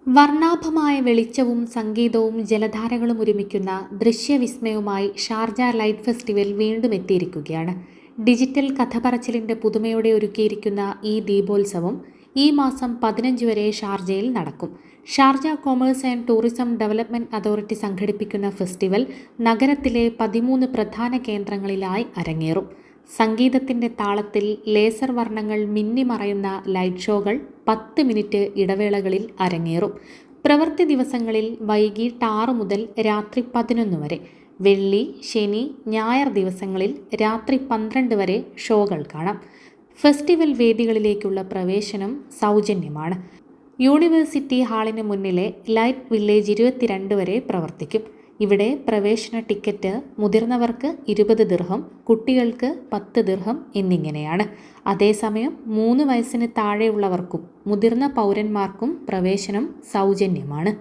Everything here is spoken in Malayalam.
വർണ്ണാഭമായ വെളിച്ചവും സംഗീതവും ജലധാരകളും ഒരുമിക്കുന്ന ദൃശ്യവിസ്മയവുമായി ഷാർജ ലൈറ്റ് ഫെസ്റ്റിവൽ വീണ്ടും എത്തിയിരിക്കുകയാണ്. ഡിജിറ്റൽ കഥപറച്ചിലിൻ്റെ പുതുമയോടെ ഒരുക്കിയിരിക്കുന്ന ഈ ദീപോത്സവം ഈ മാസം 15 വരെ ഷാർജയിൽ നടക്കും. Sharjah commerce and tourism development authority സംഘടിപ്പിക്കുന്ന ഫെസ്റ്റിവൽ നഗരത്തിലെ 13 പ്രധാന കേന്ദ്രങ്ങളിലായി അരങ്ങേറും. സംഗീതത്തിൻ്റെ താളത്തിൽ ലേസർ വർണ്ണങ്ങൾ മിന്നിമറയുന്ന ലൈറ്റ് ഷോകൾ 10 മിനിറ്റ് ഇടവേളകളിൽ അരങ്ങേറും. പ്രവൃത്തി ദിവസങ്ങളിൽ വൈകിട്ട് 6 മുതൽ രാത്രി 11 വരെ, വെള്ളി, ശനി, ഞായർ ദിവസങ്ങളിൽ രാത്രി 12 വരെ ഷോകൾ കാണാം. ഫെസ്റ്റിവൽ വേദികളിലേക്കുള്ള പ്രവേശനം സൗജന്യമാണ്. യൂണിവേഴ്സിറ്റി ഹാളിന് മുന്നിലെ ലൈറ്റ് വില്ലേജ് 22 വരെ പ്രവർത്തിക്കും. ഇവിടെ പ്രവേശന ടിക്കറ്റ് മുതിർന്നവർക്ക് 20 ദിർഹം, കുട്ടികൾക്ക് 10 ദിർഹം എന്നിങ്ങനെയാണ്. അതേസമയം 3 വയസ്സിന് താഴെയുള്ളവർക്കും മുതിർന്ന പൗരന്മാർക്കും പ്രവേശനം സൗജന്യമാണ്.